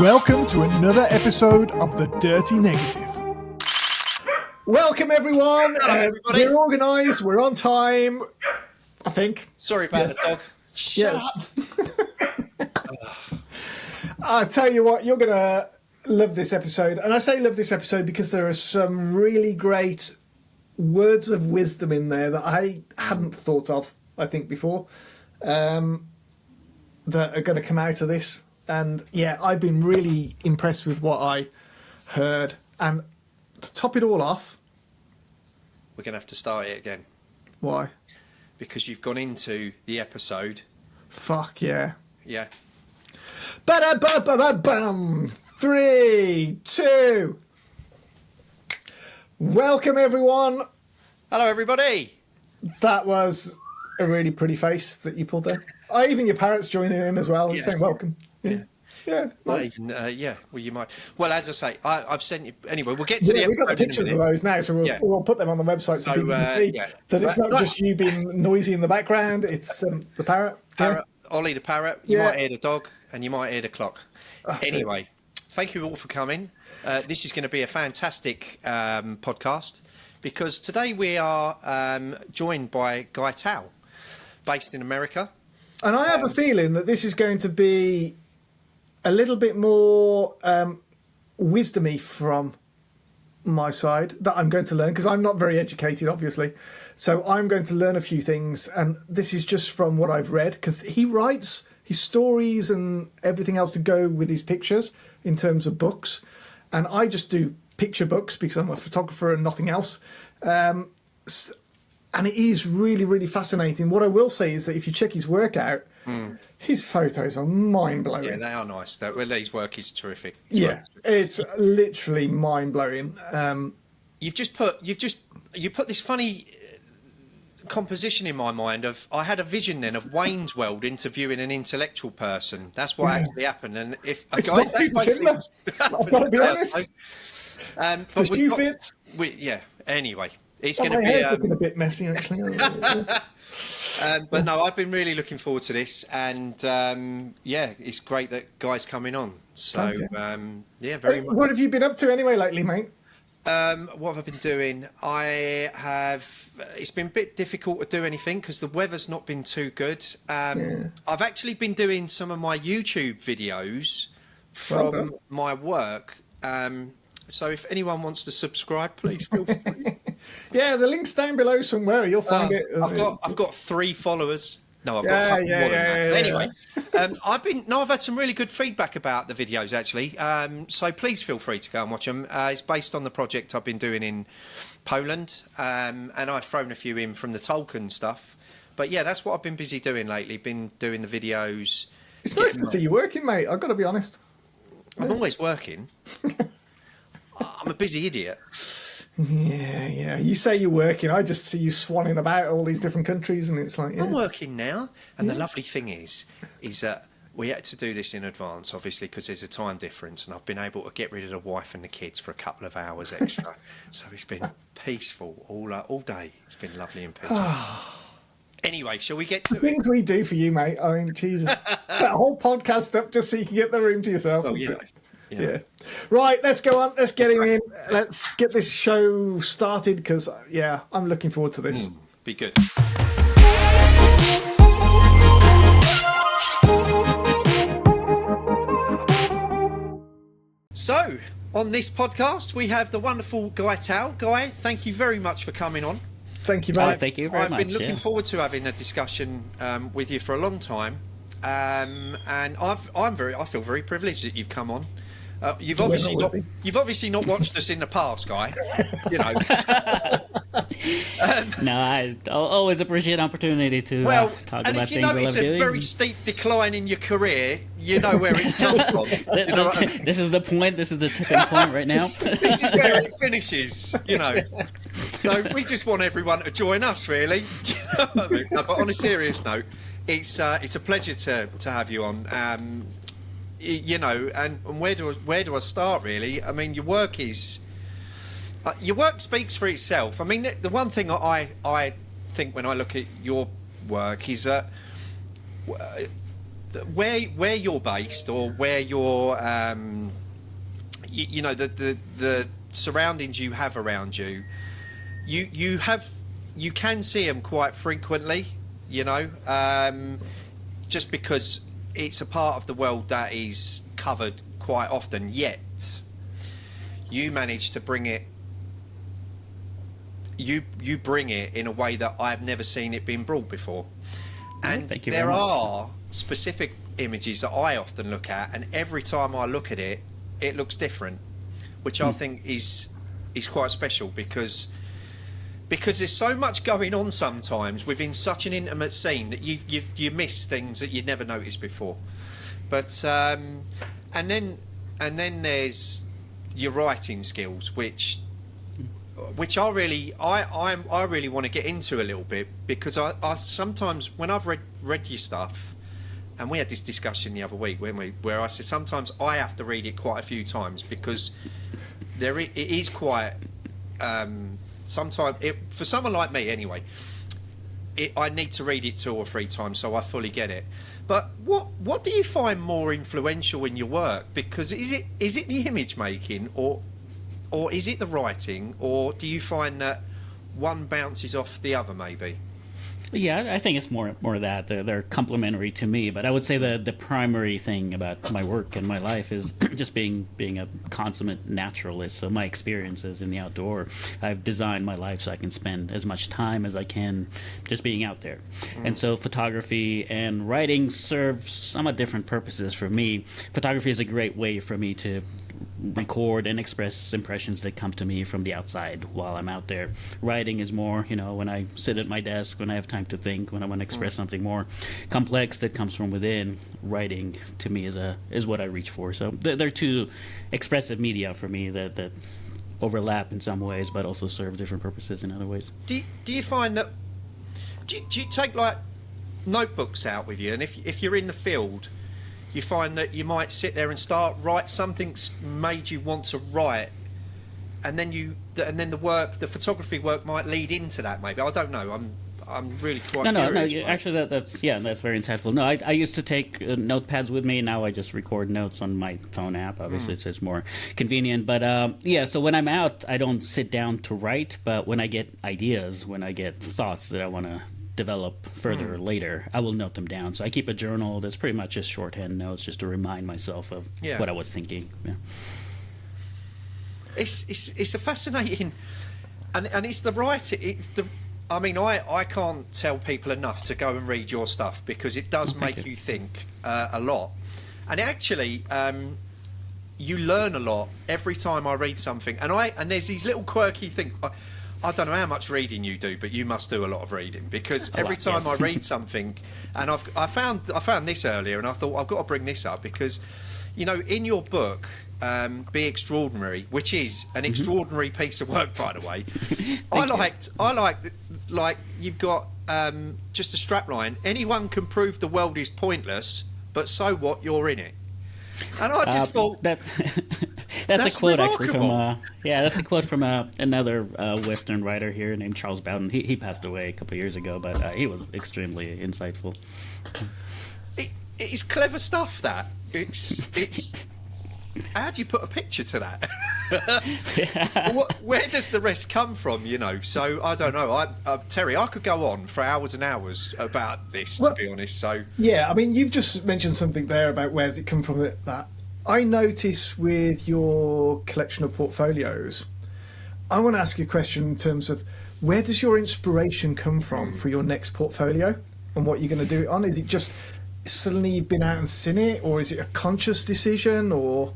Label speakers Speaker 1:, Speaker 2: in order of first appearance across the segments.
Speaker 1: Welcome to another episode of The Dirty Negative. Welcome, everyone.
Speaker 2: Hello, everybody.
Speaker 1: We're organised. We're on time, I think.
Speaker 2: Sorry about the dog. Shut up.
Speaker 1: I'll tell you what, you're going to love this episode. And I say love this episode because there are some really great words of wisdom in there that I hadn't thought of, I think, before, that are going to come out of this. And yeah, I've been really impressed with what I heard. And to top it all off...
Speaker 2: We're going to have to start it again.
Speaker 1: Why?
Speaker 2: Because you've gone into the episode.
Speaker 1: Fuck yeah.
Speaker 2: Yeah.
Speaker 1: Ba-da-ba-ba-ba-bum! 3, 2... Welcome, everyone.
Speaker 2: Hello, everybody.
Speaker 1: That was a really pretty face that you pulled there. Even your parents joining in as well and saying welcome. Yeah, nice.
Speaker 2: Yeah, well, you might. Well, as I say, I've sent you. Anyway, we'll get to the episode.
Speaker 1: We've got the pictures of those now, so we'll put them on the website so people can see that it's not just you being noisy in the background, it's the parrot.
Speaker 2: Ollie the parrot. You might hear the dog and you might hear the clock. Anyway, thank you all for coming. This is going to be a fantastic podcast because today we are joined by Guy Tal, based in America.
Speaker 1: And I have a feeling that this is going to be a little bit more wisdomy from my side that I'm going to learn, because I'm not very educated, obviously. So I'm going to learn a few things, and this is just from what I've read, because he writes his stories and everything else to go with his pictures in terms of books. And I just do picture books because I'm a photographer and nothing else. And it is really, really fascinating. What I will say is that if you check his work out, his photos are mind-blowing.
Speaker 2: Yeah, they are nice. His work is terrific.
Speaker 1: It's literally mind-blowing.
Speaker 2: You put this funny composition in my mind of, I had a vision then of Wayne's World interviewing an intellectual person. That's what actually happened. And if
Speaker 1: it's not too similar, I've got to be honest. The shoe fits.
Speaker 2: Anyway, it's going to be
Speaker 1: looking a bit messy actually.
Speaker 2: But no, I've been really looking forward to this, and it's great that Guy's coming on. So very much.
Speaker 1: What have you been up to anyway lately, mate?
Speaker 2: What have I been doing? It's been a bit difficult to do anything because the weather's not been too good. I've actually been doing some of my YouTube videos from my work. So if anyone wants to subscribe, please feel free.
Speaker 1: Yeah, the link's down below somewhere. You'll find it.
Speaker 2: I've got 3 followers. No, I've got a couple more than that. Anyway, I've had some really good feedback about the videos actually. So please feel free to go and watch them. It's based on the project I've been doing in Poland, and I've thrown a few in from the Tolkien stuff. But yeah, that's what I've been busy doing lately. Been doing the videos.
Speaker 1: It's nice to see you working, mate. I've got to be honest.
Speaker 2: I'm always working. I'm a busy idiot.
Speaker 1: Yeah. You say you're working. I just see you swanning about all these different countries, and it's like
Speaker 2: I'm working now. And the lovely thing is that we had to do this in advance, obviously, because there's a time difference, and I've been able to get rid of the wife and the kids for a couple of hours extra. So it's been peaceful all day. It's been lovely and peaceful. Anyway, shall we get to
Speaker 1: the things we do for you, mate? I mean, Jesus, that whole podcast up just so you can get the room to yourself.
Speaker 2: Oh, yeah.
Speaker 1: Right, let's go on. Let's get him in. Let's get this show started because, I'm looking forward to this.
Speaker 2: Be good. So, on this podcast, we have the wonderful Guy Tal. Guy, thank you very much for coming on.
Speaker 1: Thank you, mate.
Speaker 3: Thank you very much.
Speaker 2: I've been looking forward to having a discussion with you for a long time, and I feel very privileged that you've come on. You've obviously not watched us in the past, Guy. You know.
Speaker 3: No, I always appreciate an opportunity to talk about things I love doing. And if you notice a
Speaker 2: very steep decline in your career, you know where it's come from.
Speaker 3: This is the point. This is the tipping point right now.
Speaker 2: This is where it finishes. You know. So we just want everyone to join us, really. You know what I mean? No, but on a serious note, it's a pleasure to have you on. You know, and where do I start, really? I mean, your work speaks for itself. I mean, the one thing I think when I look at your work is that where you're based or where you're, you know, the surroundings you have around you, you can see them quite frequently, you know, just because it's a part of the world that is covered quite often. Yet you manage to bring it. You bring it in a way that I've never seen it being brought before. And there are specific images that I often look at, and every time I look at it, it looks different, which I think is quite special because there's so much going on sometimes within such an intimate scene that you miss things that you'd never noticed before. But and then there's your writing skills, which I really want to get into a little bit, because I sometimes, when I've read your stuff, and we had this discussion the other week, where I said sometimes I have to read it quite a few times, because it is quite sometimes for someone like me anyway, I need to read it 2 or 3 times so I fully get it. But what do you find more influential in your work? Because is it the image making, or is it the writing, or do you find that one bounces off the other maybe?
Speaker 3: Yeah, I think it's more that they're complementary to me. But I would say the primary thing about my work and my life is just being a consummate naturalist. So my experiences in the outdoor, I've designed my life so I can spend as much time as I can just being out there. And so photography and writing serve somewhat different purposes for me. Photography is a great way for me to record and express impressions that come to me from the outside while I'm out there. Writing is more, you know, when I sit at my desk, when I have time to think, when I want to express something more complex that comes from within. Writing to me is what I reach for. So they're two expressive media for me that overlap in some ways, but also serve different purposes in other ways.
Speaker 2: Do you find that? Do you take like notebooks out with you, and if you're in the field, you find that you might sit there and write something's made you want to write, and then the photography work might lead into that. Maybe, I don't know. I'm really quite curious.
Speaker 3: No. Actually, that's very insightful. No, I used to take notepads with me. Now I just record notes on my phone app. Obviously, it's more convenient. But so when I'm out, I don't sit down to write. But when I get ideas, when I get thoughts that I want to develop further later, I will note them down. So I keep a journal that's pretty much just shorthand notes, just to remind myself of what I was thinking. Yeah.
Speaker 2: It's a fascinating, and it's the writing. I mean, I can't tell people enough to go and read your stuff, because it does make you think a lot, and actually you learn a lot every time I read something. And there's these little quirky things. I don't know how much reading you do, but you must do a lot of reading, because every time I read something, and I found this earlier, and I thought I've got to bring this up, because, you know, in your book, Be Extraordinary, which is an extraordinary piece of work, by the way. I like you've got just a strapline: anyone can prove the world is pointless, but so what? You're in it. And I just thought
Speaker 3: that's a quote remarkable. Actually from that's a quote from another Western writer here named Charles Bowden. He passed away a couple of years ago, but he was extremely insightful.
Speaker 2: It's clever stuff. That it's. How do you put a picture to that? Where does the rest come from? You know, so I don't know. Terry, I could go on for hours and hours about this, to be honest. So
Speaker 1: yeah, I mean, you've just mentioned something there about where does it come from. That I notice with your collection of portfolios. I want to ask you a question in terms of where does your inspiration come from for your next portfolio, and what you're going to do it on? Is it just suddenly you've been out and seen it, or is it a conscious decision, or?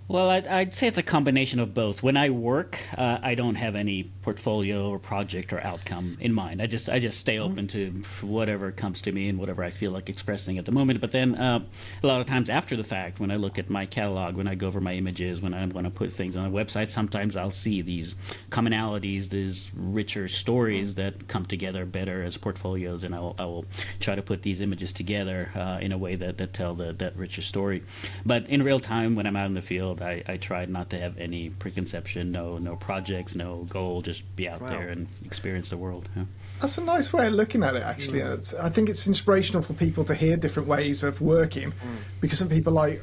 Speaker 3: Well, I'd say it's a combination of both. When I work, I don't have any portfolio or project or outcome in mind. I just stay open to whatever comes to me and whatever I feel like expressing at the moment. But then a lot of times after the fact, when I look at my catalog, when I go over my images, when I'm going to put things on a website, sometimes I'll see these commonalities, these richer stories that come together better as portfolios, and I will try to put these images together in a way that tell that richer story. But in real time, when I'm out in the field, I tried not to have any preconception, no projects, no goal, just be out there and experience the world. Yeah.
Speaker 1: That's a nice way of looking at it, actually. I think it's inspirational for people to hear different ways of working, because some people like,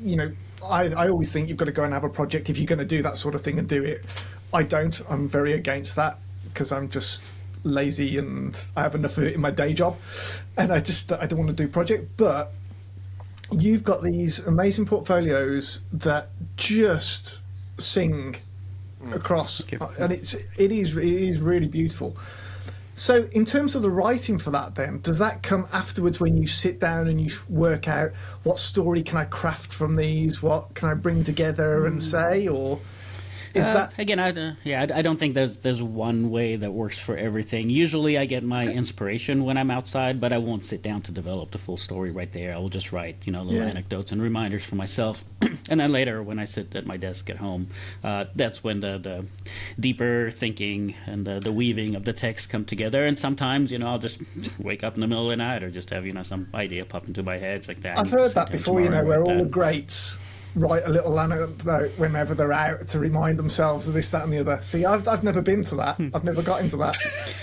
Speaker 1: you know, I always think you've got to go and have a project if you're going to do that sort of thing and do it. I don't. I'm very against that because I'm just lazy and I have enough of it in my day job, and I don't want to do project. But you've got these amazing portfolios that just sing across, and it is really beautiful. So in terms of the writing for that then, does that come afterwards when you sit down and you work out what story can I craft from these, what can I bring together and say, or is that...
Speaker 3: Again, I don't think there's one way that works for everything. Usually I get my inspiration when I'm outside, but I won't sit down to develop the full story right there. I will just write, little anecdotes and reminders for myself. And then later when I sit at my desk at home, that's when the deeper thinking and the weaving of the text come together. And sometimes, I'll just wake up in the middle of the night or just have, some idea pop into my head like that.
Speaker 1: I've heard that before, where all the greats write a little anecdote whenever they're out to remind themselves of this, that, and the other. See, I've never been to that. I've never got into that.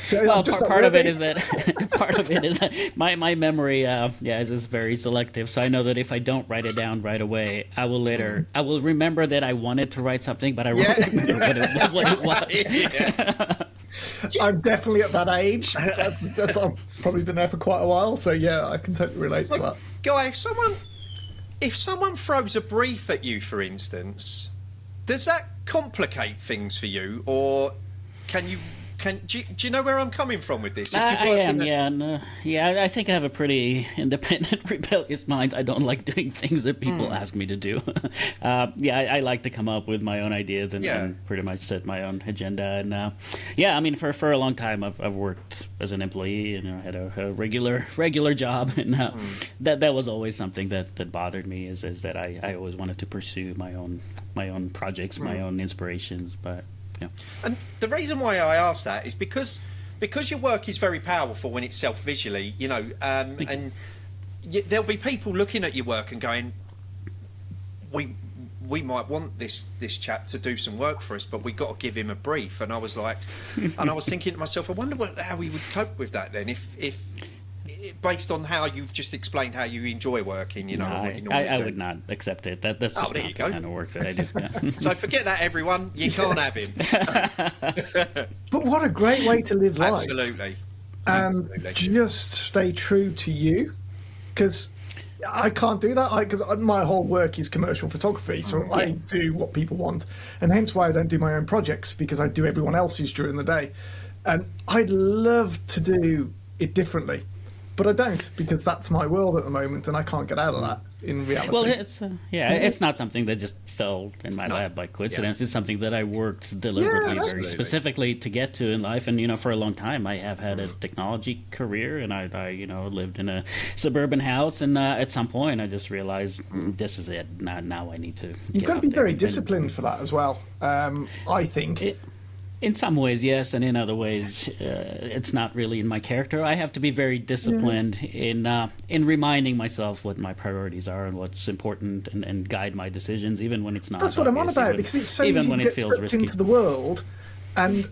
Speaker 1: So
Speaker 3: well, part of it is that my memory, is just very selective. So I know that if I don't write it down right away, I will remember that I wanted to write something, but I won't remember what it was.
Speaker 1: I'm definitely at that age. That's I've probably been there for quite a while. So yeah, I can totally relate to that.
Speaker 2: Guy, if someone throws a brief at you, for instance, does that complicate things for you, or do you know where I'm coming from with this?
Speaker 3: I am, I think I have a pretty independent, rebellious mind. I don't like doing things that people ask me to do. I like to come up with my own ideas and pretty much set my own agenda. And for a long time, I've worked as an employee, and I had a regular job, and that was always something that bothered me. Is that I always wanted to pursue my own projects, my own inspirations, but. Yeah.
Speaker 2: And the reason why I ask that is because your work is very powerful when it's self-visually, and there'll be people looking at your work and going, we might want this chap to do some work for us, but we've got to give him a brief. And I was like, and I was thinking to myself, I wonder how we would cope with that then, if based on how you've just explained how you enjoy working,
Speaker 3: I would not accept it. That's just not the kind of work that I do. Yeah.
Speaker 2: So forget that, everyone. You can't have him.
Speaker 1: But what a great way to live life.
Speaker 2: Absolutely.
Speaker 1: And just stay true to you, because I can't do that. Because my whole work is commercial photography, so I do what people want, and hence why I don't do my own projects, because I do everyone else's during the day. And I'd love to do it differently. But I don't, because that's my world at the moment, and I can't get out of that in reality.
Speaker 3: Well, it's not something that just fell in my lap by coincidence. It's something that I worked deliberately, very specifically to get to in life. And for a long time, I have had a technology career, and I lived in a suburban house. And at some point, I just realized this is it. Now I need to.
Speaker 1: You've got to be very disciplined for that as well. I think.
Speaker 3: In some ways, yes, and in other ways, it's not really in my character. I have to be very disciplined in reminding myself what my priorities are and what's important, and guide my decisions, even when it's not.
Speaker 1: That's what I'm on about, because it's so easy to get swept into the world, and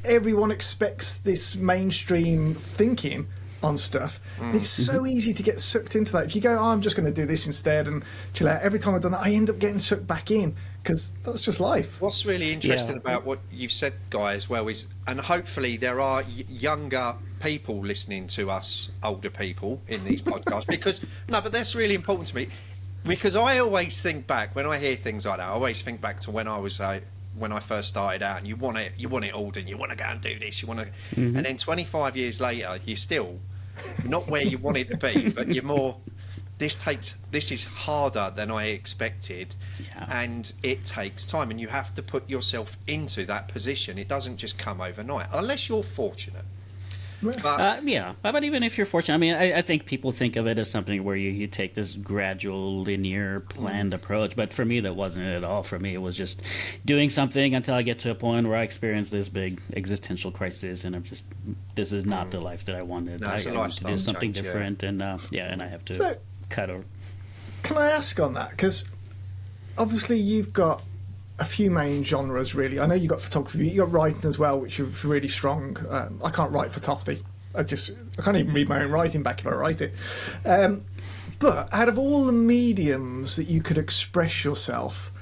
Speaker 1: everyone expects this mainstream thinking on stuff. It's so easy to get sucked into that. If you go, I'm just going to do this instead and chill out. Every time I've done that, I end up getting sucked back in, because that's just life.
Speaker 2: What's really interesting about what you've said, Guy, as well, is, and hopefully there are younger people listening to us, older people, in these podcasts, but that's really important to me, because I always think back, when I hear things like that, I always think back to when I first started out, and you want it all done, you want to go and do this, and then 25 years later, you're still not where you wanted to be, but you're more, this is harder than I expected, and it takes time, and you have to put yourself into that position. It doesn't just come overnight, unless you're fortunate.
Speaker 3: But even if you're fortunate, I think people think of it as something where you take this gradual, linear, planned approach. But for me, that wasn't it at all. For me, it was just doing something until I get to a point where I experience this big existential crisis, and this is not the life that I wanted.
Speaker 2: No,
Speaker 3: I want to do something different, and I have to cut over.
Speaker 1: Can I ask on that? Because obviously you've got a few main genres, really. I know you got photography, you got writing as well, which is really strong. I can't write for toffee. I can't even read my own writing back if I write it. But out of all the mediums that you could express yourself,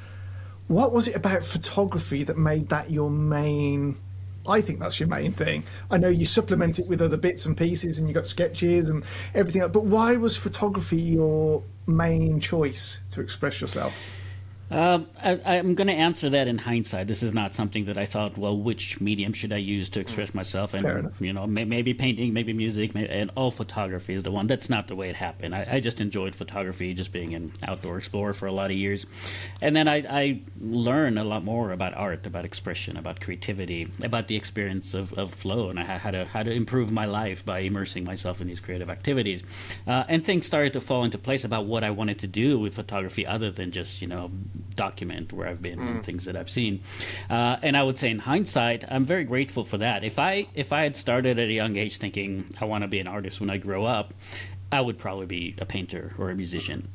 Speaker 1: what was it about photography that made that your main? I think that's your main thing. I know you supplement it with other bits and pieces and you got sketches and everything else, but why was photography your main choice to express yourself?
Speaker 3: I'm going to answer that in hindsight. This is not something that I thought, well, which medium should I use to express myself? And, you know, maybe painting, maybe music, and all photography is the one. That's not the way it happened. I just enjoyed photography, just being an outdoor explorer for a lot of years. And then I learned a lot more about art, about expression, about creativity, about the experience of flow, and how to improve my life by immersing myself in these creative activities. And things started to fall into place about what I wanted to do with photography other than just, you know, document where I've been and things that I've seen. And I would say in hindsight, I'm very grateful for that. If I had started at a young age thinking I want to be an artist when I grow up, I would probably be a painter or a musician.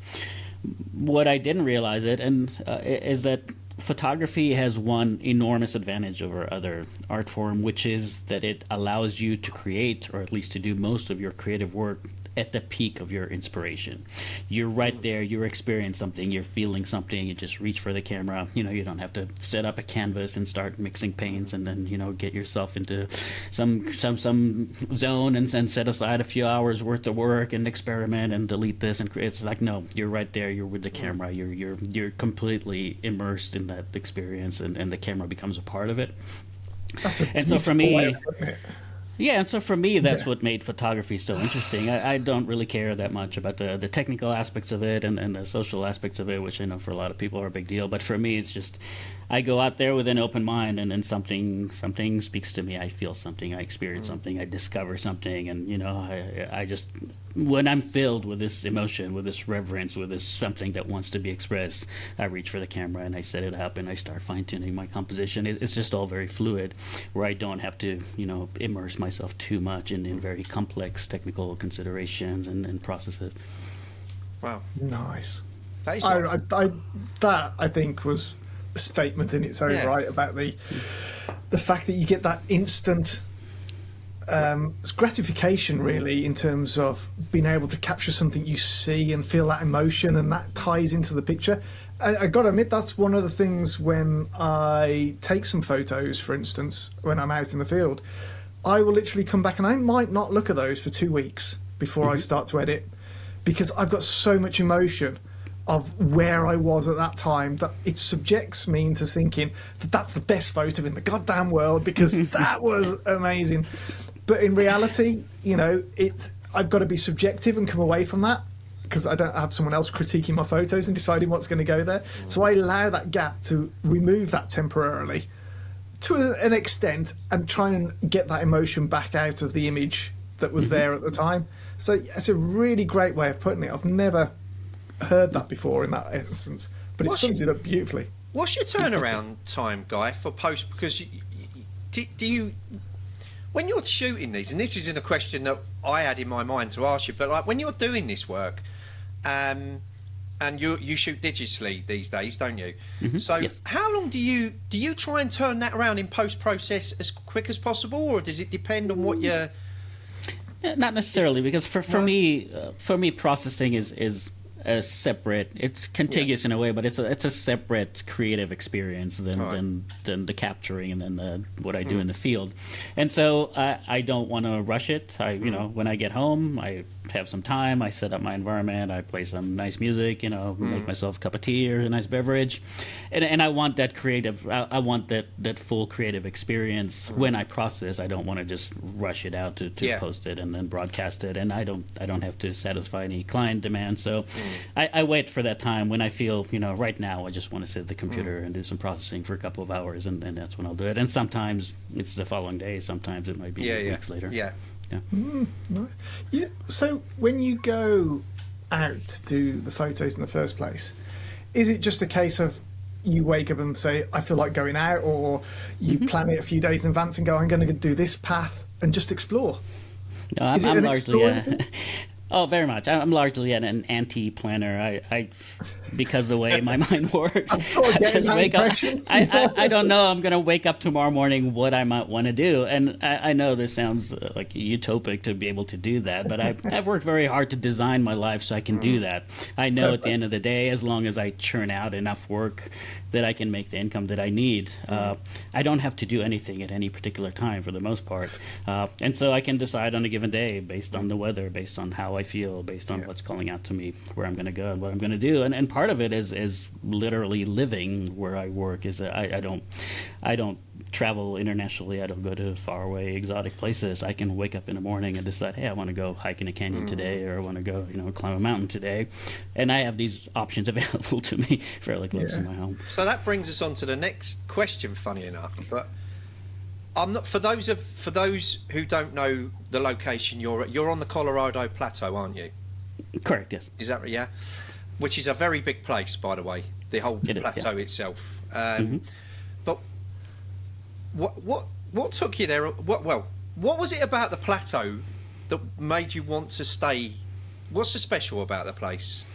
Speaker 3: What I didn't realize is that photography has one enormous advantage over other art form, which is that it allows you to create, or at least to do most of your creative work, at the peak of your inspiration. You're right there, you're experiencing something, you're feeling something, you just reach for the camera. You know, you don't have to set up a canvas and start mixing paints and then, you know, get yourself into some zone and then set aside a few hours worth of work and experiment and delete this and create. It's like, no, you're right there, you're with the camera, you're completely immersed in that experience, and the camera becomes a part of it. And so for me, yeah, and so for me, that's what made photography so interesting. I don't really care that much about the technical aspects of it and the social aspects of it, which I know for a lot of people are a big deal. But for me, it's just I go out there with an open mind, and then something speaks to me. I feel something, I experience something, I discover something, and you know, I just, when I'm filled with this emotion, with this reverence, with this something that wants to be expressed, I reach for the camera and I set it up and I start fine-tuning my composition. It's just all very fluid, where I don't have to, you know, immerse myself too much in very complex technical considerations and processes.
Speaker 2: Wow.
Speaker 1: Nice.
Speaker 2: That is nice.
Speaker 1: That I think was a statement in its own right about the fact that you get that instant gratification, really, in terms of being able to capture something you see and feel that emotion, and that ties into the picture. I got to admit, that's one of the things when I take some photos, for instance, when I'm out in the field, I will literally come back and I might not look at those for 2 weeks before I start to edit, because I've got so much emotion of where I was at that time that it subjects me into thinking that that's the best photo in the goddamn world, because that was amazing. But in reality, you know, I've got to be subjective and come away from that, because I don't have someone else critiquing my photos and deciding what's going to go there. So I allow that gap to remove that temporarily to an extent and try and get that emotion back out of the image that was there at the time. So it's a really great way of putting it. I've never heard that before in that instance, but it sums it up beautifully.
Speaker 2: What's your turnaround time, Guy, for post? Because do you, when you're shooting these, and this isn't a question that I had in my mind to ask you, but like when you're doing this work, and you shoot digitally these days, don't you? So yes. How long do you try and turn that around in post process as quick as possible, or does it depend on what you're?
Speaker 3: Not necessarily, because for me, processing is a separate. It's contiguous in a way, but it's a separate creative experience than the capturing and then what I do in the field. And so I don't want to rush it. You know, when I get home, I have some time. I set up my environment. I play some nice music. You know, make myself a cup of tea or a nice beverage, and I want that creative. I want that full creative experience when I process. I don't want to just rush it out to post it and then broadcast it, and I don't have to satisfy any client demands. So I wait for that time when I feel, you know, right now I just want to sit at the computer and do some processing for a couple of hours, and that's when I'll do it. And sometimes it's the following day. Sometimes it might be weeks later.
Speaker 2: Yeah.
Speaker 1: Nice. Yeah. So when you go out to do the photos in the first place, is it just a case of you wake up and say, I feel like going out, or you plan it a few days in advance and go, I'm going to do this path and just explore?
Speaker 3: No, I'm largely Oh, very much. I'm largely an anti-planner. I because the way my mind works, I just wake up. I don't know. I'm going to wake up tomorrow morning what I might want to do, and I know this sounds like utopic to be able to do that, but I've worked very hard to design my life so I can do that. I know at the end of the day, as long as I churn out enough work that I can make the income that I need, I don't have to do anything at any particular time for the most part, and so I can decide on a given day based on the weather, based on how I feel, based on what's calling out to me, where I'm going to go and what I'm going to do. And part of it is literally living where I work. Is I don't travel internationally. I don't go to faraway exotic places. I can wake up in the morning and decide, hey, I want to go hike in a canyon today, or I want to go climb a mountain today, and I have these options available to me fairly close to my home.
Speaker 2: So that brings us on to the next question, funny enough, but I'm not, for those who don't know the location you're on the Colorado Plateau, aren't you?
Speaker 3: Correct, yes.
Speaker 2: Is that right? Yeah. Which is a very big place, by the way, the whole plateau itself. But what took you there? What was it about the plateau that made you want to stay? What's so special about the place?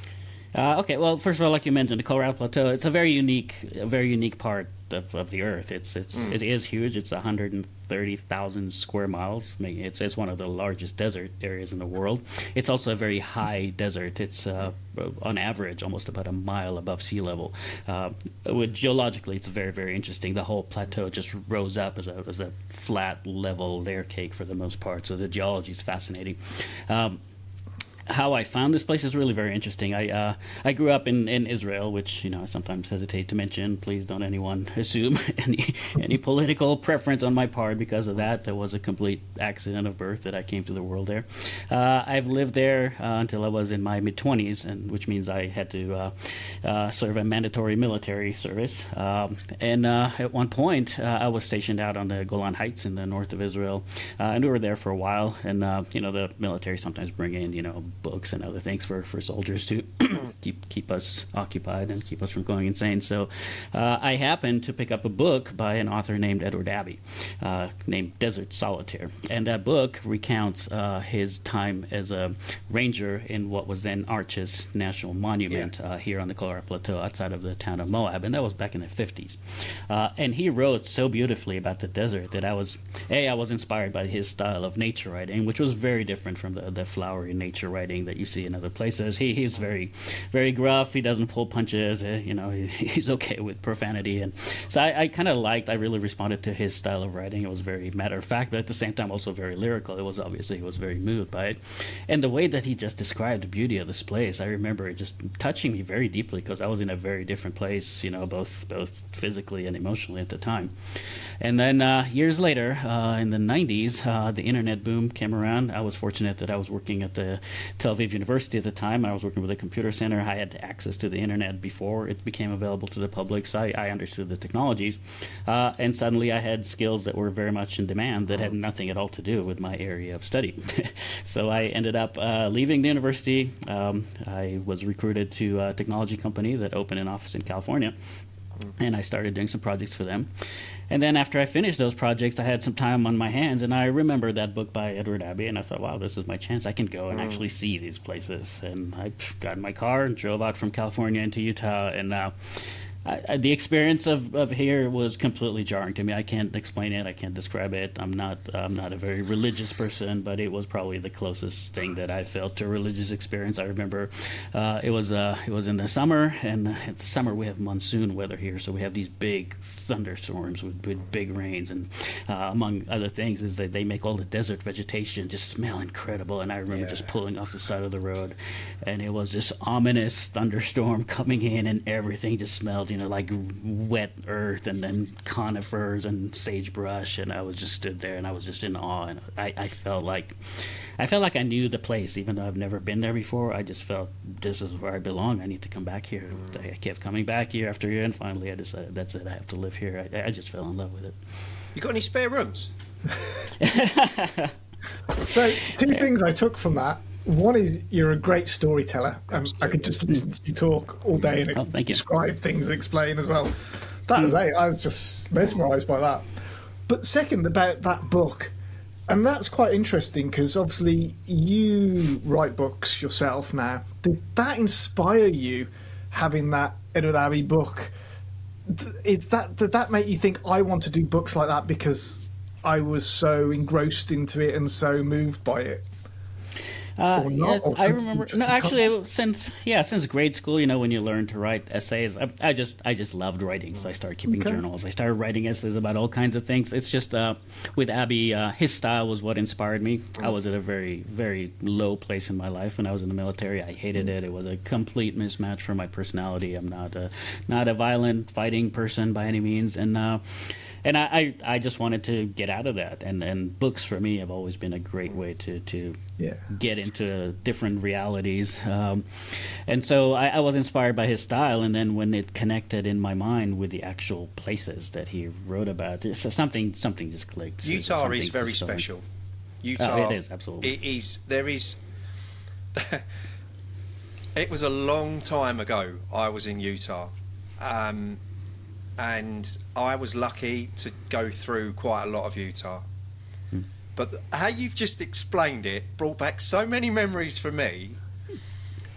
Speaker 3: Okay, well, first of all, like you mentioned, the Colorado Plateau, it's a very unique part of the Earth. It is huge. It's 130,000 square miles. It's one of the largest desert areas in the world. It's also a very high desert. It's on average almost about a mile above sea level. Geologically, it's very, very interesting. The whole plateau just rose up as a flat, level layer cake for the most part. So the geology is fascinating. How I found this place is really very interesting. I grew up in Israel, which I sometimes hesitate to mention. Please don't anyone assume any political preference on my part because of that. There was a complete accident of birth that I came to the world there. I've lived there until I was in my mid-20s, and which means I had to serve a mandatory military service. And at one point, I was stationed out on the Golan Heights in the north of Israel, and we were there for a while. And the military sometimes bring in books and other things for soldiers to keep us occupied and keep us from going insane. So I happened to pick up a book by an author named Edward Abbey, named Desert Solitaire. And that book recounts his time as a ranger in what was then Arches National Monument here on the Colorado Plateau outside of the town of Moab. And that was back in the 50s. And he wrote so beautifully about the desert that I was inspired by his style of nature writing, which was very different from the flowery nature writing that you see in other places. He's very, very gruff. He doesn't pull punches. He's okay with profanity, and so I really responded to his style of writing. It was very matter of fact, but at the same time also very lyrical. It was obviously he was very moved by it, and the way that he just described the beauty of this place, I remember it just touching me very deeply because I was in a very different place, both physically and emotionally at the time. And then years later, in the 90s, the internet boom came around. I was fortunate that I was working at the Tel Aviv University at the time. I was working with a computer center. I had access to the internet before it became available to the public, so I understood the technologies. And suddenly I had skills that were very much in demand that had nothing at all to do with my area of study. So I ended up leaving the university. I was recruited to a technology company that opened an office in California, and I started doing some projects for them. And then after I finished those projects, I had some time on my hands, and I remembered that book by Edward Abbey, and I thought, wow, this is my chance. I can go and actually see these places. And I got in my car and drove out from California into Utah, and the experience of here was completely jarring to me. I can't explain it. I can't describe it. I'm not a very religious person, but it was probably the closest thing that I felt to a religious experience. I remember it was in the summer, and in the summer we have monsoon weather here, so we have these big thunderstorms with big rains, and among other things is that they make all the desert vegetation just smell incredible. And I remember just pulling off the side of the road, and it was just ominous thunderstorm coming in, and everything just smelled like wet earth, and then conifers and sagebrush, and I was just stood there and I was just in awe, and I felt like I knew the place even though I've never been there before. I just felt this is where I belong. I need to come back here. I kept coming back year after year, and finally I decided that's it. I have to live here. I just fell in love with it.
Speaker 2: You got any spare rooms?
Speaker 1: So two things I took from that. One is you're a great storyteller, and I could just listen to you talk all day and describe things and explain as well. That was I was just mesmerised by that. But second, about that book, And that's quite interesting because obviously you write books yourself now. Did that inspire you, having that Edward Abbey book? Did that make you think, I want to do books like that because I was so engrossed into it and so moved by it? Or not, or
Speaker 3: I remember. No, actually, since grade school, you know, when you learn to write essays, I just loved writing. So I started keeping journals. I started writing essays about all kinds of things. It's just with Abbey, his style was what inspired me. I was at a very, very low place in my life when I was in the military. I hated it. It was a complete mismatch for my personality. I'm not a violent fighting person by any means, and I just wanted to get out of that. And books for me have always been a great way to get into different realities. And so I was inspired by his style. And then when it connected in my mind with the actual places that he wrote about, something just clicked.
Speaker 2: Utah is very special. Utah,
Speaker 3: it is, absolutely.
Speaker 2: There is. It was a long time ago I was in Utah. And I was lucky to go through quite a lot of Utah. But how you've just explained it brought back so many memories for me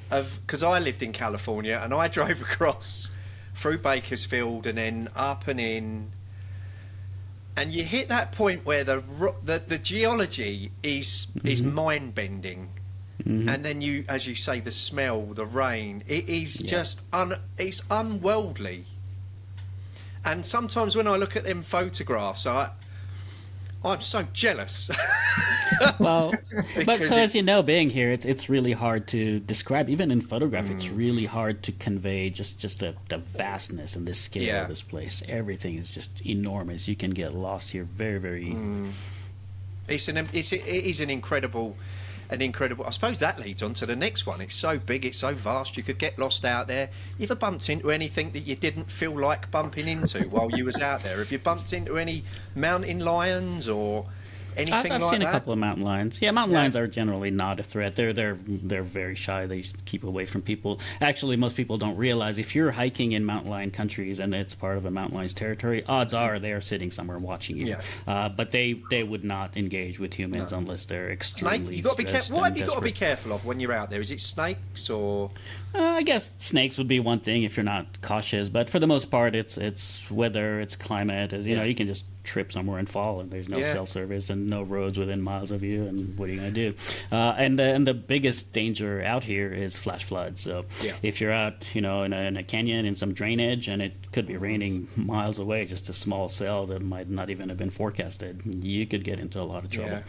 Speaker 2: because I lived in California and I drove across through Bakersfield and then up and in, and you hit that point where the geology is mind-bending. And then you, as you say, the smell, the rain, it is just it's unworldly. And sometimes when I look at them photographs, I'm so jealous.
Speaker 3: Well, but so as you know, being here, it's really hard to describe. Even in photograph, it's really hard to convey just the vastness and the scale of this place. Everything is just enormous. You can get lost here very, very easily.
Speaker 2: It is an incredible. I suppose that leads on to the next one. It's so big, it's so vast, you could get lost out there. You ever bumped into anything that you didn't feel like bumping into while you was out there? Have you bumped into any mountain lions or anything like that?
Speaker 3: I've seen a couple of mountain lions. Yeah, mountain lions are generally not a threat. They're very shy. They keep away from people. Actually, most people don't realize if you're hiking in mountain lion countries and it's part of a mountain lion's territory, odds are they are sitting somewhere watching you. But they would not engage with humans unless they're extremely
Speaker 2: you got to be careful. What have you got to be
Speaker 3: desperate.
Speaker 2: careful of when you're out there? Is it snakes or?
Speaker 3: I guess snakes would be one thing if you're not cautious, but for the most part, it's weather, it's climate. You know, you can just trip somewhere and fall, and there's no cell service and no roads within miles of you, and what are you going to do? And the biggest danger out here is flash floods. So if you're out, you know, in a canyon in some drainage, and it could be raining miles away, just a small cell that might not even have been forecasted, you could get into a lot of trouble.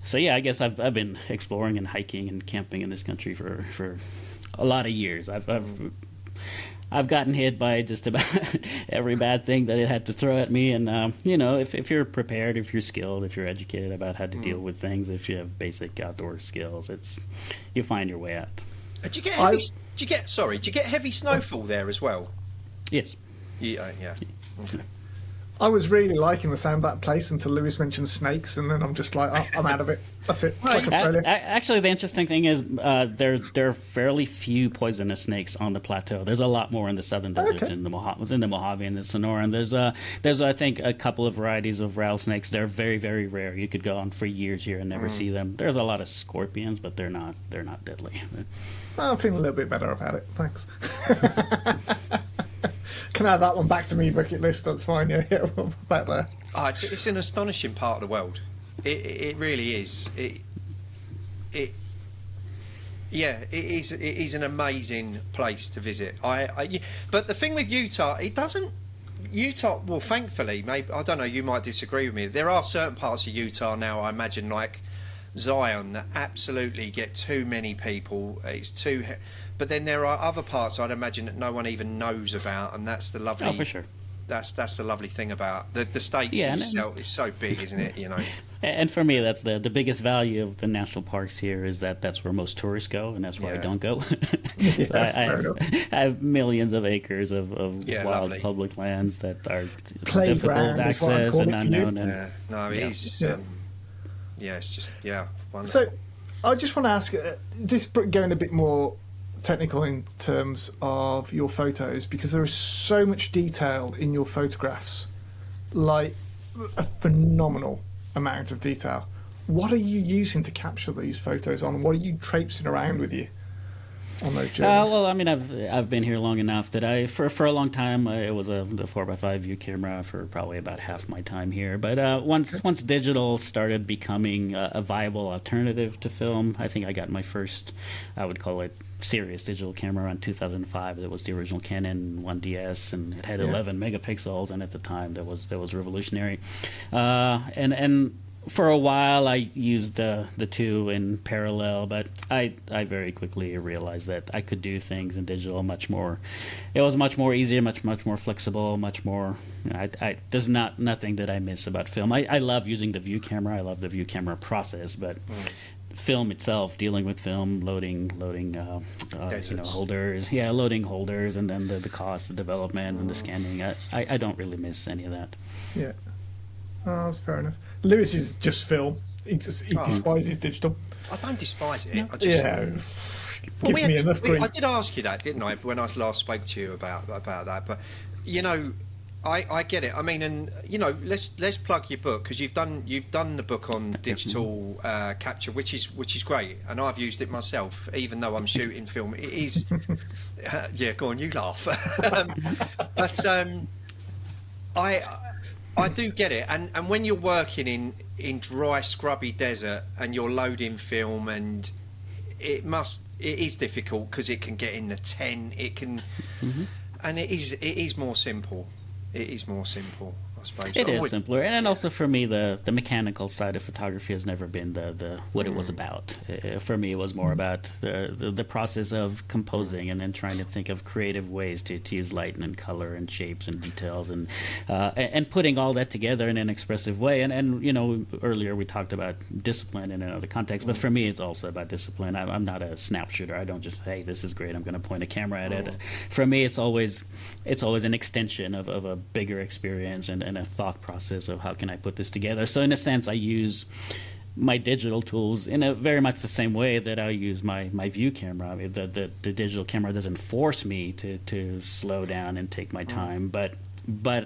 Speaker 3: So I guess I've been exploring and hiking and camping in this country for a lot of years. I've gotten hit by just about every bad thing that it had to throw at me, and you know, if you're prepared, if you're skilled, if you're educated about how to deal with things, if you have basic outdoor skills, you find your way out.
Speaker 2: Do you get heavy snowfall there as well?
Speaker 3: Yes.
Speaker 2: Yeah. Okay.
Speaker 1: I was really liking the sound of that place until Lewis mentioned snakes, and then I'm just like, oh, I'm out of it. That's it. It's like Australia.
Speaker 3: Actually, the interesting thing is there are fairly few poisonous snakes on the plateau. There's a lot more in the southern desert, in the Mojave and the Sonora. And there's I think a couple of varieties of rattlesnakes. They're very, very rare. You could go on for years here and never see them. There's a lot of scorpions, but they're not deadly.
Speaker 1: I'm feeling a little bit better about it. Thanks. Can add that one back to me bucket list. That's fine. Yeah, back there.
Speaker 2: It's an astonishing part of the world. It really is. It is an amazing place to visit. But the thing with Utah, well, thankfully, maybe I don't know. You might disagree with me. There are certain parts of Utah now, I imagine, like Zion, that absolutely get too many people. It's too. But then there are other parts I'd imagine that no one even knows about, and that's the lovely.
Speaker 3: Oh, for sure.
Speaker 2: That's the lovely thing about the States itself. It's so big, isn't it? You know.
Speaker 3: And for me, that's the biggest value of the national parks here is that's where most tourists go, and that's where I don't go. So I have millions of acres of wild
Speaker 2: lovely
Speaker 3: public lands that are
Speaker 1: Playground
Speaker 3: difficult access and unknown.
Speaker 2: It's just wonderful.
Speaker 1: So, I just want to ask this, going a bit more technical in terms of your photos, because there is so much detail in your photographs, like phenomenal. amount of detail. What are you using to capture these photos on? What are you traipsing around with you on those journeys?
Speaker 3: Well, I mean, I've been here long enough that for a long time it was the 4x5 view camera for probably about half my time here. But once digital started becoming a viable alternative to film, I think I got my first, I would call it, serious digital camera around 2005. It was the original Canon 1DS, and it had 11 megapixels, and at the time that was revolutionary. And for a while, I used the two in parallel, but I very quickly realized that I could do things in digital much more. It was much more easier, much more flexible, much more. There's nothing that I miss about film. I love using the view camera. I love the view camera process, but film itself, dealing with film, loading holders, loading holders, and then the cost, the development, and the scanning. I don't really miss any of that.
Speaker 1: Yeah. Oh, that's fair enough. Lewis is just film. He despises digital.
Speaker 2: I don't despise it.
Speaker 1: No.
Speaker 2: I just,
Speaker 1: gives me enough grief.
Speaker 2: I did ask you that, didn't I, when I last spoke to you about that? But I get it. I mean, and let's plug your book, because you've done the book on digital capture, which is great, and I've used it myself, even though I'm shooting film. It is, yeah. Go on, you laugh. I do get it, and when you're working in dry, scrubby desert and you're loading film, and it is difficult because it can get in the 10. It can, and it is more simple. It is more simple, I suppose.
Speaker 3: It is simpler, and also for me, the mechanical side of photography has never been the what it was about. For me, it was more about the process of composing, and then trying to think of creative ways to use light and color and shapes and details, and putting all that together in an expressive way. And earlier we talked about discipline in another context, but for me, it's also about discipline. I'm not a snap shooter. I don't just, hey, this is great, I'm going to point a camera at it. For me, it's always an extension of a bigger experience and a thought process of how can I put this together. So in a sense, I use my digital tools in a very much the same way that I use my view camera. I mean, the digital camera doesn't force me to slow down and take my time, but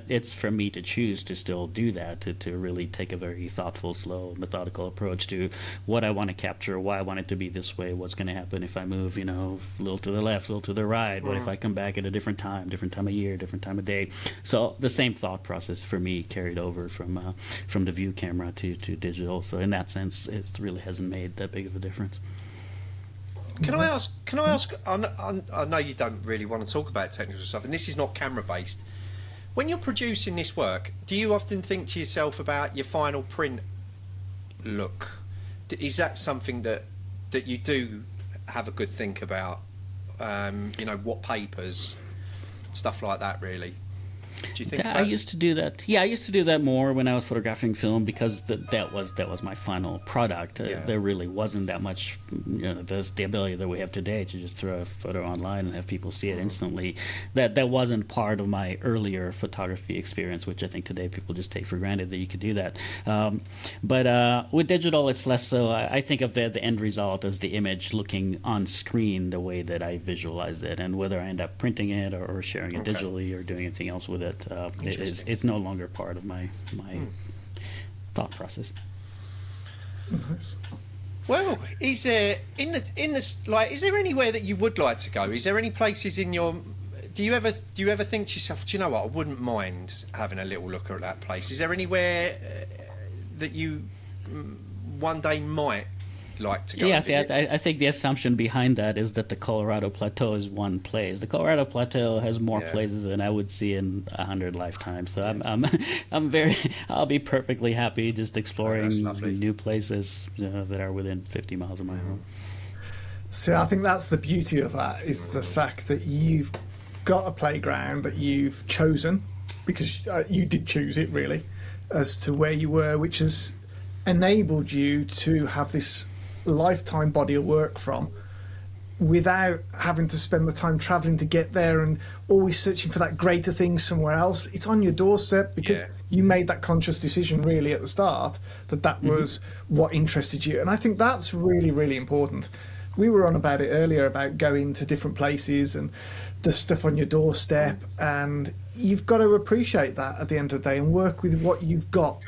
Speaker 3: it's for me to choose to still do that, to really take a very thoughtful, slow, methodical approach to what I want to capture, why I want it to be this way, what's going to happen if I move, a little to the left, a little to the right, what if I come back at a different time of year, different time of day. So the same thought process for me carried over from the view camera to digital. So in that sense, it really hasn't made that big of a difference.
Speaker 2: Can I ask? I know you don't really want to talk about technical stuff, and this is not camera based. When you're producing this work, do you often think to yourself about your final print look? Is that something that you do have a good think about? What papers, stuff like that, really? Do you think
Speaker 3: I used to do that? Yeah, I used to do that more when I was photographing film, because that was my final product. There really wasn't that much. There's the ability that we have today to just throw a photo online and have people see it instantly. That wasn't part of my earlier photography experience, which I think today people just take for granted that you could do that. But with digital, it's less so. I think of the end result as the image looking on screen the way that I visualize it, and whether I end up printing it or sharing it digitally or doing anything else with it. It's no longer part of my thought process.
Speaker 2: Nice. Well, is there is there anywhere that you would like to go? Is there any places in your? Do you ever think to yourself, do you know what? I wouldn't mind having a little look at that place. Is there anywhere that you one day might like to go?
Speaker 3: Yes, I think the assumption behind that is that the Colorado Plateau is one place. The Colorado Plateau has more places than I would see in 100 lifetimes. So I'll be perfectly happy just exploring new places that are within 50 miles of my home.
Speaker 1: So I think that's the beauty of that, is the fact that you've got a playground that you've chosen, because you did choose it really, as to where you were, which has enabled you to have this lifetime body of work from, without having to spend the time traveling to get there and always searching for that greater thing somewhere else. It's on your doorstep because you made that conscious decision really at the start that was what interested you. And I think that's really, really important. We were on about it earlier about going to different places and the stuff on your doorstep, and you've got to appreciate that at the end of the day and work with what you've got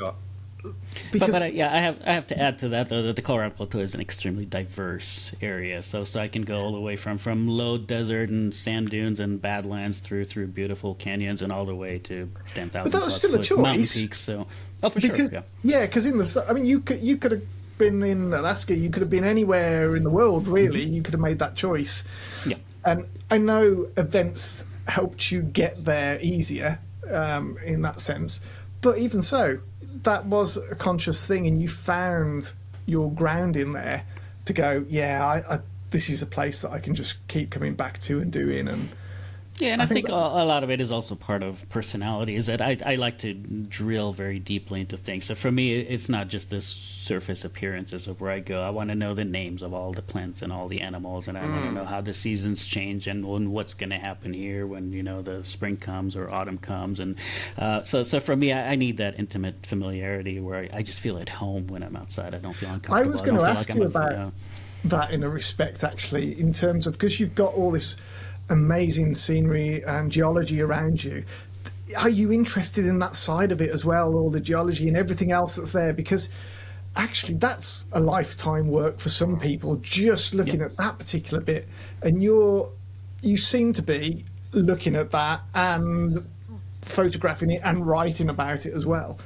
Speaker 1: because
Speaker 3: I have to add to that though that the Colorado Plateau is an extremely diverse area. So I can go all the way from low desert and sand dunes and badlands through beautiful canyons and all the way to 10,000.
Speaker 1: but that was still a choice.
Speaker 3: Mountain peaks. So for
Speaker 1: because,
Speaker 3: sure,
Speaker 1: because you could have been in Alaska, you could have been anywhere in the world, really. You could have made that choice.
Speaker 3: Yeah.
Speaker 1: And I know events helped you get there easier in that sense, but even so, that was a conscious thing, and you found your ground in there to go, I this is a place that I can just keep coming back to and doing. And
Speaker 3: yeah, and I think a lot of it is also part of personality, is that I like to drill very deeply into things. So for me, it's not just this surface appearances of where I go. I want to know the names of all the plants and all the animals, and I want to know how the seasons change and what's going to happen here when, the spring comes or autumn comes. And so for me, I need that intimate familiarity where I just feel at home when I'm outside. I don't feel uncomfortable.
Speaker 1: I was going to ask you about that in a respect, actually, in terms of, because you've got all this amazing scenery and geology around you. Are you interested in that side of it as well, all the geology and everything else that's there? Because actually that's a lifetime work for some people, just looking at that particular bit. And you seem to be looking at that and photographing it and writing about it as well.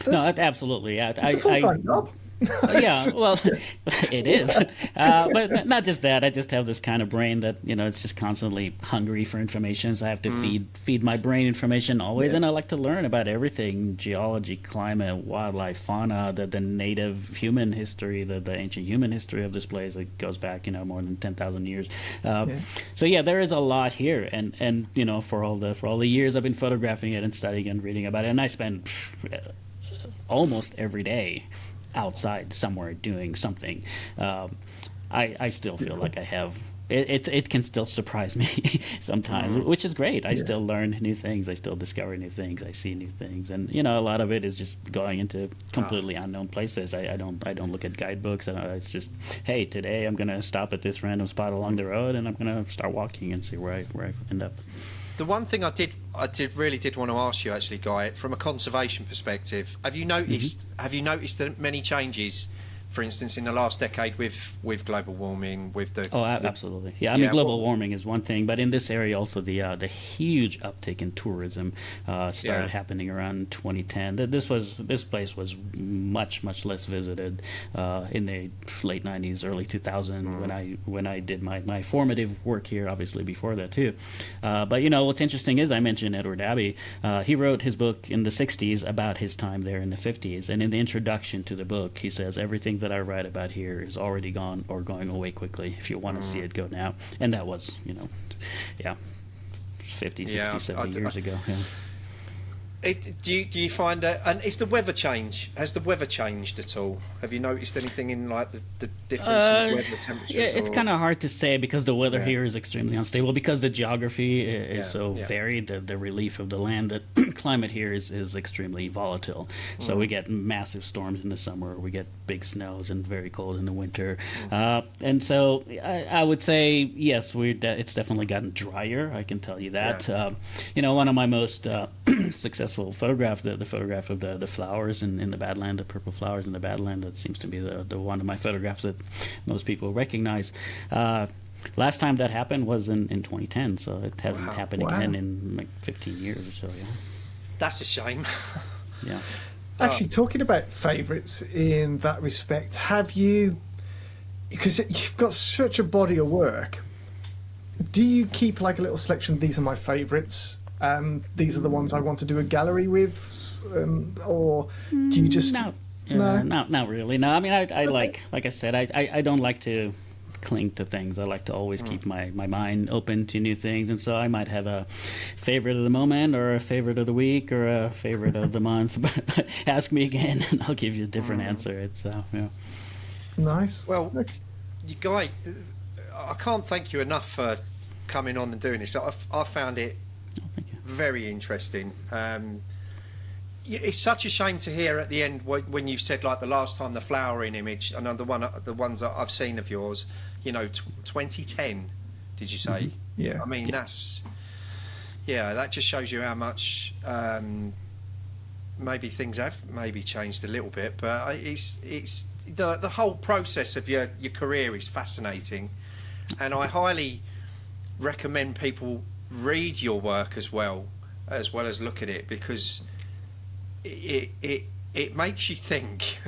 Speaker 3: No, absolutely.
Speaker 1: It's a full-time job.
Speaker 3: Yeah, well, it is. But not just that. I just have this kind of brain that, it's just constantly hungry for information. So I have to feed my brain information always. And I like to learn about everything: geology, climate, wildlife, fauna, the native human history, the ancient human history of this place that goes back, more than 10,000 years. So yeah, there is a lot here. And for all the years I've been photographing it and studying and reading about it, and I spend almost every day outside somewhere doing something. I still feel like I have it can still surprise me sometimes, which is great. I still learn new things, I still discover new things, I see new things, and a lot of it is just going into completely unknown places. I don't look at guidebooks. It's just, hey, today I'm gonna stop at this random spot along the road and I'm gonna start walking and see where I end up.
Speaker 2: The one thing I really did want to ask you, actually, Guy, from a conservation perspective, have you noticed that many changes, for instance, in the last decade with global warming, with the...
Speaker 3: Oh, absolutely. Yeah, I mean, global warming is one thing, but in this area also the huge uptick in tourism started happening around 2010. This place was much less visited in the late 90s, early 2000s when I did my formative work here, obviously before that too. But what's interesting is I mentioned Edward Abbey. He wrote his book in the 60s about his time there in the 50s, and in the introduction to the book he says everything that I write about here is already gone or going away quickly. If you want to see it, go now. And that was 50, 60, 70 years ago.
Speaker 2: Do you find that, and has the weather changed at all? Have you noticed anything in like the difference in weather temperatures?
Speaker 3: Yeah, it's kind of hard to say because the weather here is extremely unstable because the geography is so varied, the relief of the land. The climate here is extremely volatile. So we get massive storms in the summer, we get big snows, and very cold in the winter. And so I would say yes, it's definitely gotten drier. I can tell you that. One of my most successful photograph, the photograph of the flowers in the Badland, the purple flowers in the Badland, that seems to be the one of my photographs that most people recognize. Last time that happened was in 2010, so it hasn't happened again in like 15 years or so.
Speaker 2: That's a shame.
Speaker 3: Yeah.
Speaker 1: Actually, talking about favourites in that respect, have you, because you've got such a body of work, do you keep like a little selection? These are my favourites. These are the ones I want to do a gallery with, or do you just
Speaker 3: no, not really. No, I mean, I like I said, I don't like to cling to things. I like to always keep my mind open to new things, and so I might have a favorite of the moment, or a favorite of the week, or a favorite of the month. But ask me again, and I'll give you a different answer. It's
Speaker 1: nice.
Speaker 2: Well, you Guy, I can't thank you enough for coming on and doing this. I found it very interesting. It's such a shame to hear at the end when you've said like the last time the flowering image, and the ones that I've seen of yours, 2010, did you say?
Speaker 1: Yeah.
Speaker 2: I mean, that just shows you how much maybe things have maybe changed a little bit, but it's the whole process of your career is fascinating, and I highly recommend people read your work as well as look at it, because it makes you think.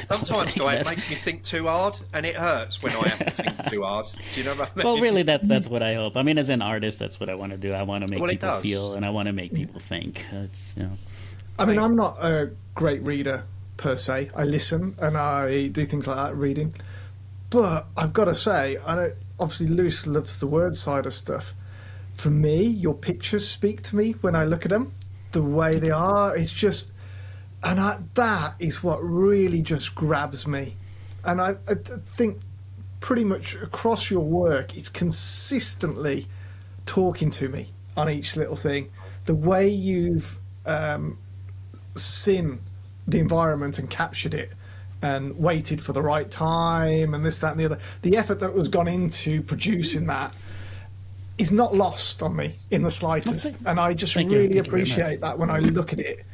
Speaker 2: Sometimes, Guy, it makes me think too hard, and it hurts when I have to think too hard. Do you know what I mean?
Speaker 3: Well, really, that's what I hope. I mean, as an artist, that's what I want to do. I want to make people feel, and I want to make people think.
Speaker 1: I mean, I'm not a great reader per se. I listen and I do things like that, reading. But I've got to say, obviously Lewis loves the word side of stuff. For me, your pictures speak to me when I look at them. The way they are, it's just... And that is what really just grabs me. And I think pretty much across your work, it's consistently talking to me on each little thing. The way you've seen the environment and captured it and waited for the right time and this, that and the other. The effort that was gone into producing that is not lost on me in the slightest. And I just really appreciate that when I look at it.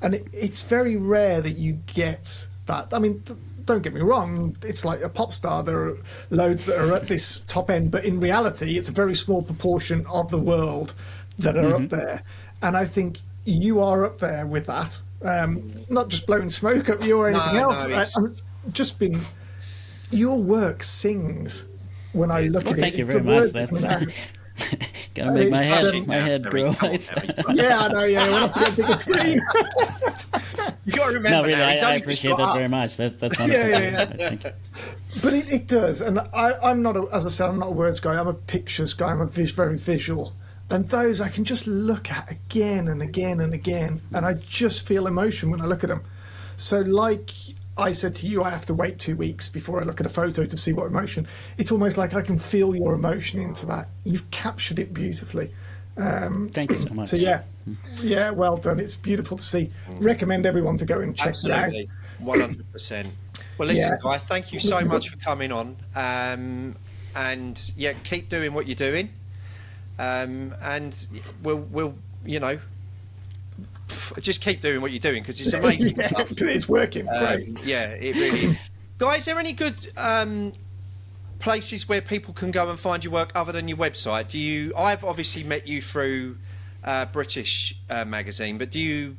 Speaker 1: And it's very rare that you get that. I mean, don't get me wrong, it's like a pop star. There are loads that are at this top end, but in reality, it's a very small proportion of the world that are up there. And I think you are up there with that. Not just blowing smoke up you or anything else. Just been... Your work sings when I look at it.
Speaker 3: Thank you very much. That's... Gotta make my head grow.
Speaker 1: Yeah, I know. Yeah, we'll have to get a bigger screen.
Speaker 2: You got to remember.
Speaker 3: No, really, I appreciate that very much. That's wonderful. Yeah.
Speaker 1: But it does, and I'm not. As I said, I'm not a words guy. I'm a pictures guy. I'm a very visual, and those I can just look at again and again and again, and I just feel emotion when I look at them. So, like I said to you, I have to wait 2 weeks before I look at a photo to see what emotion. It's almost like I can feel your emotion into that. You've captured it beautifully.
Speaker 3: Thank you so much.
Speaker 1: So yeah, well done. It's beautiful to see. Recommend everyone to go and check it out.
Speaker 2: Absolutely, 100%. Well, listen, Guy, thank you so much for coming on. And yeah, keep doing what you're doing. And we'll just keep doing what you're doing, because it's amazing stuff.
Speaker 1: It's working. Great.
Speaker 2: Yeah, it really is. Guys, is there any good places where people can go and find your work other than your website? I've obviously met you through British magazine, but do you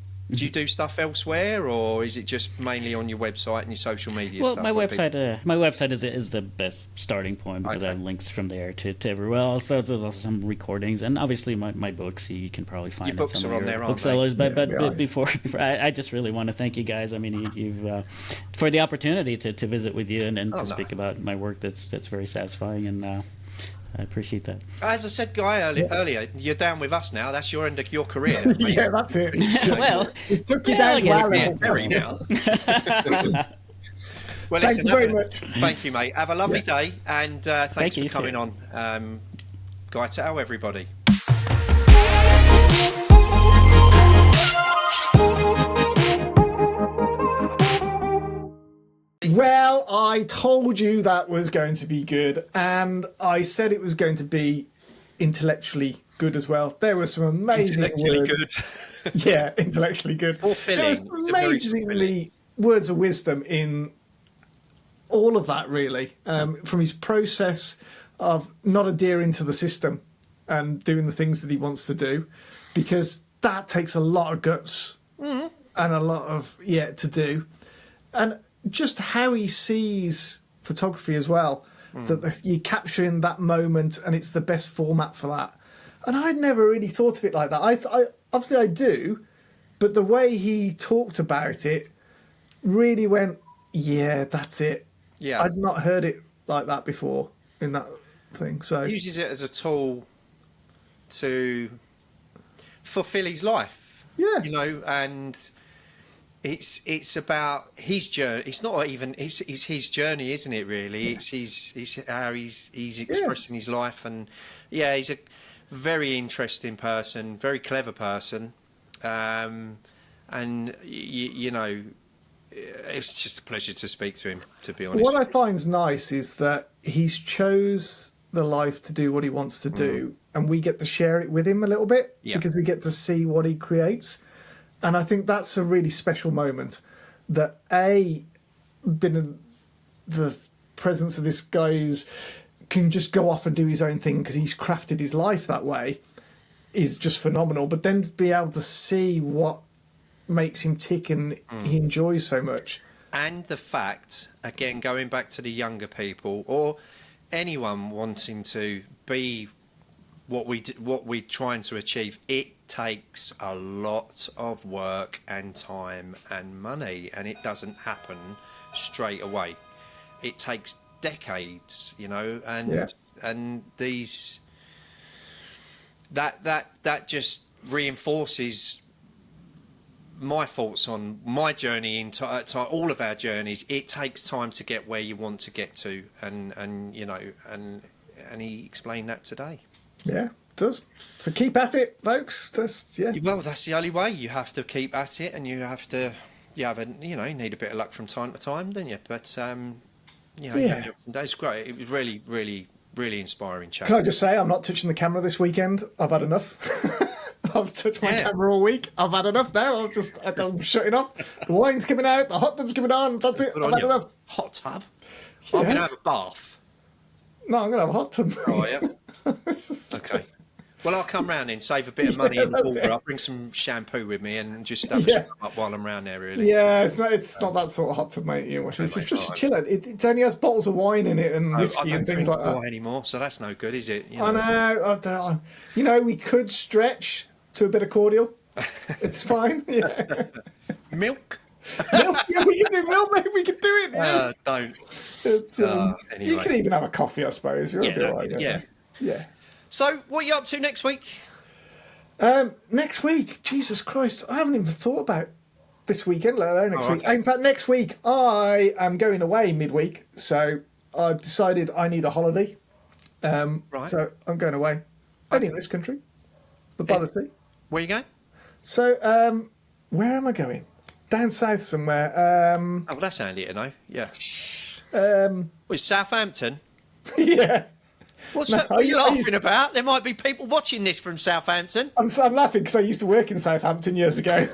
Speaker 2: do stuff elsewhere, or is it just mainly on your website and your social media stuff?
Speaker 3: Well, my website is the best starting point, because I have links from there to everywhere else. So there's also some recordings, and obviously my books you can probably find.
Speaker 2: Your books are on there, aren't
Speaker 3: booksellers. But before I just really want to thank you guys. I mean, you've for the opportunity to visit with you and to speak about my work. That's very satisfying, and I appreciate that.
Speaker 2: As I said, Guy, earlier, you're down with us now. That's your end of your career.
Speaker 1: Yeah, that's it.
Speaker 3: Well,
Speaker 1: it took you down to our level.
Speaker 2: Well,
Speaker 1: thank you very much.
Speaker 2: Thank you, mate. Have a lovely day, and thanks for coming on. Guy Tal, everybody.
Speaker 1: Well, I told you that was going to be good, and I said it was going to be intellectually good as well. There were some amazing
Speaker 2: intellectually good.
Speaker 1: Yeah, intellectually good. There were some amazingly words of wisdom in all of that, really, from his process of not adhering to the system and doing the things that he wants to do, because that takes a lot of guts and a lot of to do, and just how he sees photography as well, that you're capturing that moment and it's the best format for that. And I'd never really thought of it like that. I obviously I do, but the way he talked about it really went, yeah, that's it.
Speaker 2: Yeah,
Speaker 1: I'd not heard it like that before in that thing. So
Speaker 2: he uses it as a tool to fulfill his life.
Speaker 1: Yeah,
Speaker 2: and it's about his journey. It's not even it's his journey, isn't it? Really, it's how he's expressing his life, and he's a very interesting person, very clever person, and it's just a pleasure to speak to him. To be honest,
Speaker 1: what I find's nice is that he's chose the life to do what he wants to do, and we get to share it with him a little bit because we get to see what he creates. And I think that's a really special moment that, A, been in the presence of this guy who's can just go off and do his own thing because he's crafted his life that way is just phenomenal. But then to be able to see what makes him tick and he enjoys so much.
Speaker 2: And the fact, again, going back to the younger people or anyone wanting to be what we're trying to achieve, it takes a lot of work and time and money, and it doesn't happen straight away. It takes decades, you know, and these that just reinforces my thoughts on my journey into all of our journeys. It takes time to get where you want to get to, and you know, and he explained that today.
Speaker 1: Yeah, it does. So keep at it, folks.
Speaker 2: Well, that's the only way. You have to keep at it, and you have to. You need a bit of luck from time to time, don't you? But that's great. It was really, really, really inspiring chat.
Speaker 1: Can I just say, I'm not touching the camera this weekend. I've had enough. I've touched my camera all week. I've had enough now. I'm shutting off. The wine's coming out. The hot tub's coming on. That's it. I've had enough.
Speaker 2: Hot tub? Yeah. I'm going to have a bath.
Speaker 1: No, I'm going to have a hot tub.
Speaker 2: Oh, yeah. Okay. Well, I'll come round and save a bit of money in the water. I'll bring some shampoo with me and just have a up while I'm round there, really.
Speaker 1: Yeah, it's not that sort of hot tub, mate. It's just a chiller. It only has bottles of wine in it and whiskey and things like that. I don't drink wine anymore,
Speaker 2: so that's no good, is it?
Speaker 1: I know. We could stretch to a bit of cordial. It's fine. Yeah.
Speaker 2: Milk?
Speaker 1: Milk? Yeah, we can do milk, mate. We can do it, yes.
Speaker 2: Don't.
Speaker 1: Anyway. You can even have a coffee, I suppose. You're a bit right. Yeah.
Speaker 2: So, what are you up to next week?
Speaker 1: Next week, Jesus Christ, I haven't even thought about this weekend, let alone next week. In fact, next week, I am going away midweek, so I've decided I need a holiday.
Speaker 2: Right.
Speaker 1: So I'm going away. Only in this country, but by the sea.
Speaker 2: Where are you going?
Speaker 1: So, where am I going? Down south somewhere.
Speaker 2: Well, that's handy to know, yeah. It's Southampton?
Speaker 1: Yeah.
Speaker 2: What are you laughing about? There might be people watching this from Southampton.
Speaker 1: I'm laughing because I used to work in Southampton years ago.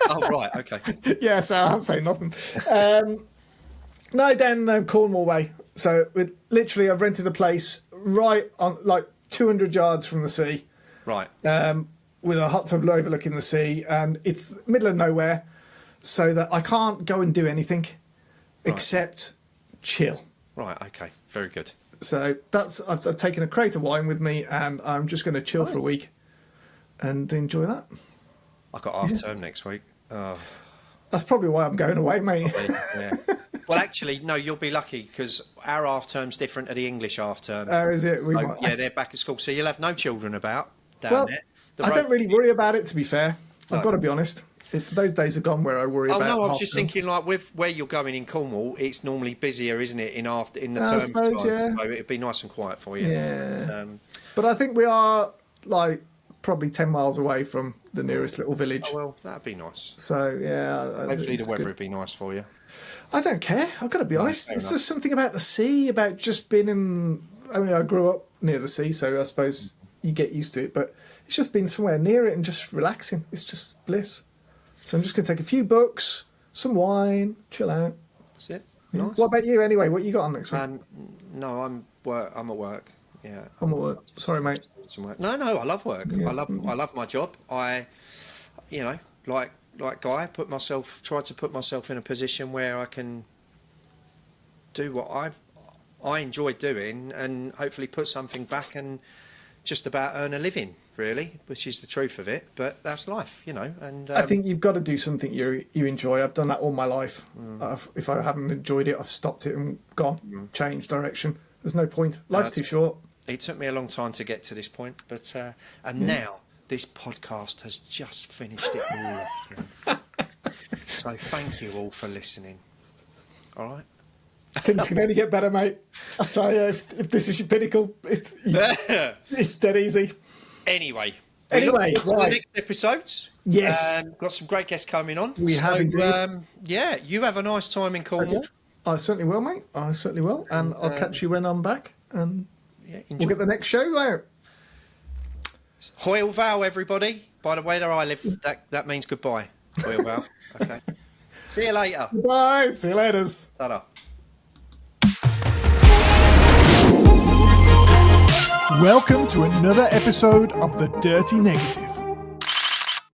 Speaker 2: Oh, right, okay.
Speaker 1: Yeah, so I'm saying nothing. No, down Cornwall way. So literally I've rented a place right on, like 200 yards from the sea.
Speaker 2: Right.
Speaker 1: With a hot tub overlooking the sea, and it's middle of nowhere, so that I can't go and do anything except chill.
Speaker 2: Right, okay. Very good.
Speaker 1: So I've taken a crate of wine with me, and I'm just going to chill for a week and enjoy that.
Speaker 2: I've got half term next week. Oh.
Speaker 1: That's probably why I'm going away, mate.
Speaker 2: Yeah. Well, actually, no, you'll be lucky because our half term's different to the English half term.
Speaker 1: Oh, is it?
Speaker 2: They're back at school, so you'll have no children about down there.
Speaker 1: I don't really worry about it, to be fair. I've got to be honest. Those days are gone where I worry about.
Speaker 2: Oh no, I was just thinking, like, with where you're going in Cornwall, it's normally busier, isn't it? In the term, I suppose,
Speaker 1: yeah.
Speaker 2: So it'd be nice and quiet for you.
Speaker 1: Yeah. But I think we are like probably 10 miles away from the nearest little village.
Speaker 2: Oh well, that'd be nice.
Speaker 1: So yeah.
Speaker 2: Hopefully the weather would be nice for you.
Speaker 1: I don't care. I've got to be honest. It's just something about the sea, about just being in. I mean, I grew up near the sea, so I suppose you get used to it. But it's just being somewhere near it and just relaxing. It's just bliss. So I'm just going to take a few books, some wine, chill out.
Speaker 2: That's it.
Speaker 1: Yeah.
Speaker 2: Nice.
Speaker 1: What about you anyway? What you got on next week?
Speaker 2: No, I'm at work. Yeah.
Speaker 1: I'm at work. Sorry, mate.
Speaker 2: No, I love work.
Speaker 1: Yeah.
Speaker 2: I love my job. Like Guy, try to put myself in a position where I can do what I enjoy doing and hopefully put something back and just about earn a living, really, which is the truth of it. But that's life, And
Speaker 1: I think you've got to do something you enjoy. I've done that all my life. If I haven't enjoyed it, I've stopped it and gone, changed direction. There's no point. Life's too short.
Speaker 2: It took me a long time to get to this point, but now this podcast has just finished it all. So thank you all for listening. All right.
Speaker 1: Things can only get better, mate. I tell you, if this is your pinnacle, it's dead easy.
Speaker 2: Anyway,
Speaker 1: right.
Speaker 2: The next episodes.
Speaker 1: Yes,
Speaker 2: got some great guests coming on.
Speaker 1: We have indeed.
Speaker 2: You have a nice time in Cornwall.
Speaker 1: I certainly will, mate. I certainly will, and I'll catch you when I'm back, and we'll
Speaker 2: enjoy.
Speaker 1: get the next show out.
Speaker 2: Hoyle Val, everybody. By the way, where I live, that means goodbye. Hoyle Val. Okay. See you later.
Speaker 1: Bye. See you later.
Speaker 2: Ta-da.
Speaker 1: Welcome to another episode of The Dirty Negative.